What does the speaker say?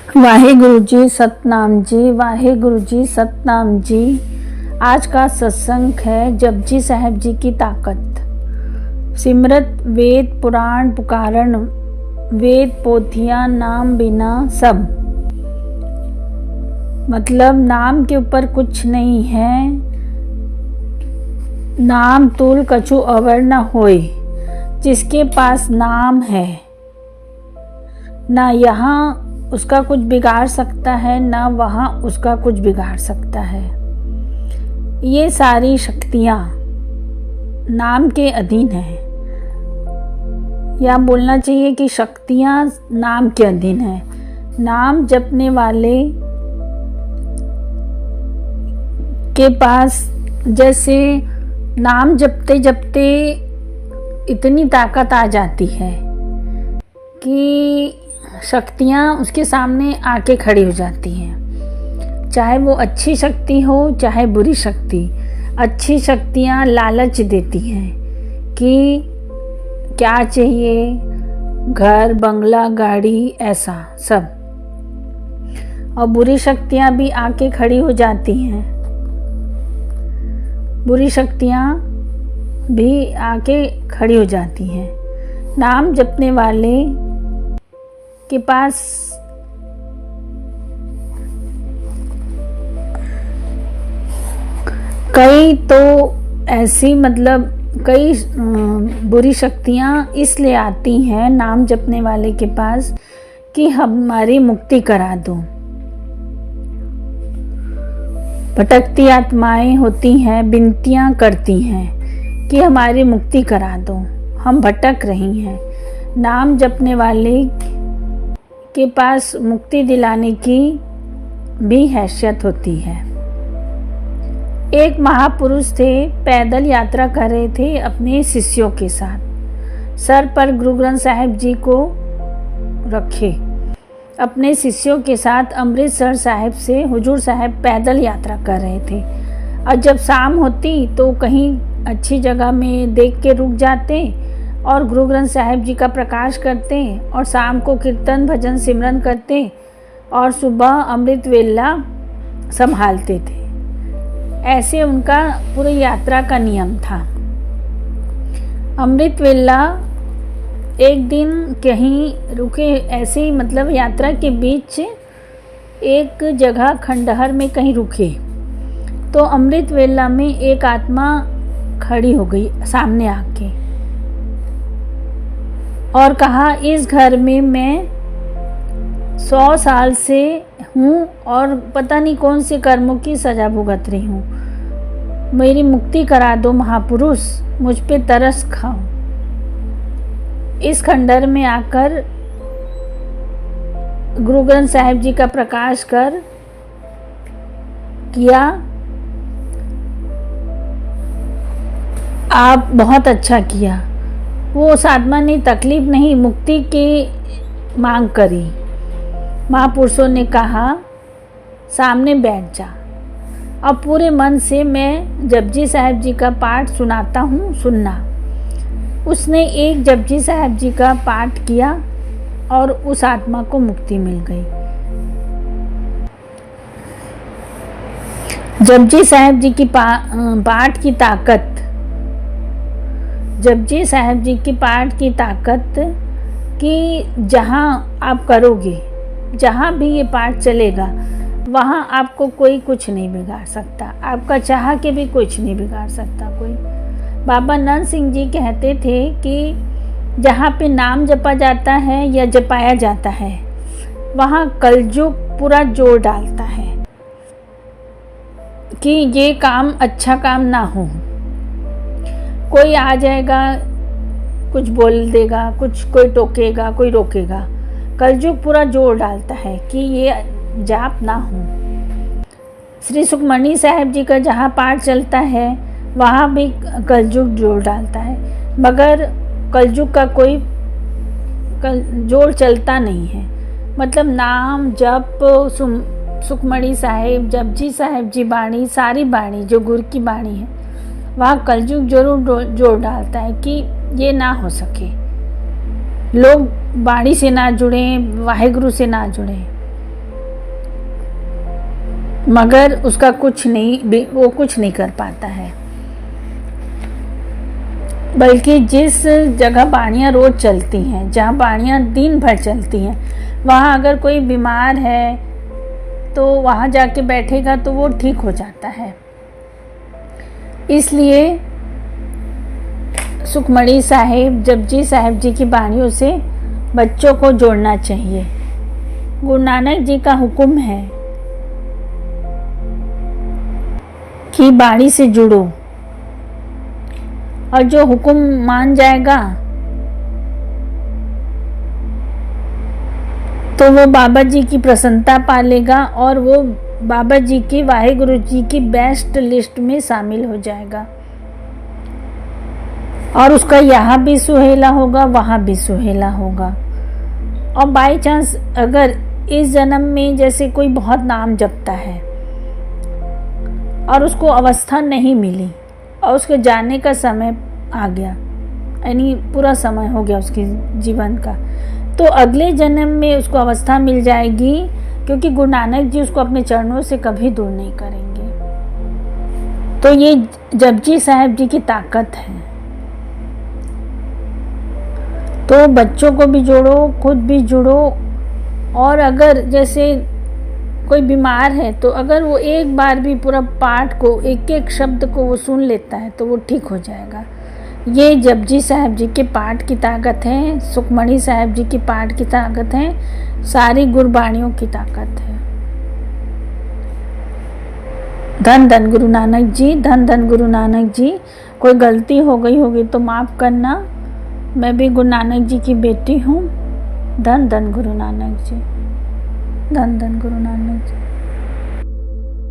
वाहेगुरु जी सतनाम जी, वाहेगुरु जी सतनाम जी। आज का सत्संग है जपजी साहिब जी की ताकत। सिमरत वेद पुराण पुकारन, वेद पोथियां नाम बिना सब। मतलब नाम के ऊपर कुछ नहीं है, नाम तुल कछु अवर न होए। जिसके पास नाम है ना यहाँ उसका कुछ बिगाड़ सकता है, ना वहाँ उसका कुछ बिगाड़ सकता है। ये सारी शक्तियाँ नाम के अधीन है, या बोलना चाहिए कि शक्तियाँ नाम के अधीन है। नाम जपने वाले के पास जैसे नाम जपते जपते इतनी ताकत आ जाती है कि शक्तियाँ उसके सामने आके खड़ी हो जाती हैं। चाहे वो अच्छी शक्ति हो चाहे बुरी शक्ति। अच्छी शक्तियाँ लालच देती हैं कि क्या चाहिए, घर बंगला गाड़ी ऐसा सब, और बुरी शक्तियाँ भी आके खड़ी हो जाती हैं। बुरी शक्तियाँ भी आके खड़ी हो जाती हैं। नाम जपने वाले के पास कई तो ऐसी कई बुरी शक्तियाँ इसलिए आती हैं नाम जपने वाले के पास कि हमारी मुक्ति करा दो। भटकती आत्माएं होती हैं, विनतियाँ करती हैं कि हमारी मुक्ति करा दो, हम भटक रही हैं। नाम जपने वाले के पास मुक्ति दिलाने की भी हैसियत होती है। एक महापुरुष थे, पैदल यात्रा कर रहे थे अपने शिष्यों के साथ। सर पर गुरु ग्रंथ साहिब जी को रखे अपने शिष्यों के साथ अमृतसर साहिब से हुजूर साहिब पैदल यात्रा कर रहे थे। और जब शाम होती तो कहीं अच्छी जगह में देख के रुक जाते और गुरु ग्रंथ साहिब जी का प्रकाश करते, और शाम को कीर्तन भजन सिमरन करते, और सुबह अमृत वेला संभालते थे। ऐसे उनका पूरी यात्रा का नियम था। अमृत वेला एक दिन कहीं रुके, ऐसे ही यात्रा के बीच एक जगह खंडहर में कहीं रुके तो अमृत वेला में एक आत्मा खड़ी हो गई सामने आके और कहा, इस घर में मैं 100 साल से हूँ और पता नहीं कौन से कर्मों की सजा भुगत रही हूँ। मेरी मुक्ति करा दो महापुरुष, मुझ पे तरस खाओ। इस खंडहर में आकर गुरु ग्रंथ साहिब जी का प्रकाश कर किया। आप बहुत अच्छा किया। वो उस आत्मा ने तकलीफ नहीं, मुक्ति की मांग करी। महापुरुषों ने कहा, सामने बैठ जा। अब पूरे मन से मैं जपजी साहिब जी का पाठ सुनाता हूँ, सुनना। उसने एक जपजी साहिब जी का पाठ किया और उस आत्मा को मुक्ति मिल गई। जपजी साहिब जी की पाठ की ताकत, जपजी साहिब जी की पाठ की ताकत कि जहाँ आप करोगे, जहाँ भी ये पाठ चलेगा, वहाँ आपको कोई कुछ नहीं बिगाड़ सकता। आपका चाह के भी कुछ नहीं बिगाड़ सकता कोई। बाबा नंद सिंह जी कहते थे कि जहाँ पे नाम जपा जाता है या जपाया जाता है, वहाँ कलयुग पूरा जोर डालता है कि ये काम अच्छा काम ना हो। कोई आ जाएगा, कुछ बोल देगा, कोई टोकेगा, कोई रोकेगा। कलयुग पूरा जोर डालता है कि ये जाप ना हो। श्री सुखमणी साहिब जी का जहाँ पाठ चलता है वहाँ भी कलयुग जोर डालता है, मगर कलयुग का कोई जोर चलता नहीं है। मतलब नाम जप, सुखमणी साहिब, जपजी साहिब जी बाणी, सारी बाणी जो गुरु की बाणी है, वहाँ कलयुग जरूर जोर डालता है कि ये ना हो सके, लोग बाणी से ना जुड़ें, वाहेगुरु से ना जुड़ें। मगर उसका कुछ नहीं, वो कुछ नहीं कर पाता है। बल्कि जिस जगह बाणियाँ रोज चलती हैं, जहाँ बाणियाँ दिन भर चलती हैं, वहाँ अगर कोई बीमार है तो वहाँ जाके बैठेगा तो वो ठीक हो जाता है। इसलिए सुखमणी साहिब, जपजी साहिब जी की बाणियों से बच्चों को जोड़ना चाहिए। गुरु नानक जी का हुक्म है कि बाणी से जुड़ो, और जो हुक्म मान जाएगा तो वो बाबा जी की प्रसन्नता पालेगा और वो बाबा जी की, वाहिगुरु जी की बेस्ट लिस्ट में शामिल हो जाएगा, और उसका यहाँ भी सुहेला होगा, वहाँ भी सुहेला होगा। और बाई चांस अगर इस जन्म में जैसे कोई बहुत नाम जपता है और उसको अवस्था नहीं मिली और उसके जाने का समय आ गया, यानी पूरा समय हो गया उसके जीवन का, तो अगले जन्म में उसको अवस्था मिल जाएगी, क्योंकि गुरु नानक जी उसको अपने चरणों से कभी दूर नहीं करेंगे। तो ये जपजी साहिब जी की ताकत है। तो बच्चों को भी जोड़ो, खुद भी जुड़ो, और अगर जैसे कोई बीमार है तो अगर वो एक बार भी पूरा पाठ को, एक एक शब्द को वो सुन लेता है तो वो ठीक हो जाएगा। ये जपजी साहिब जी के पाठ की ताकत है, सुखमणी साहिब जी की पाठ की ताकत है, सारी गुरबाणियों की ताकत है। धन धन गुरु नानक जी, धन धन गुरु नानक जी। कोई गलती हो गई होगी तो माफ़ करना, मैं भी गुरु नानक जी की बेटी हूँ। धन धन गुरु नानक जी, धन धन गुरु नानक जी।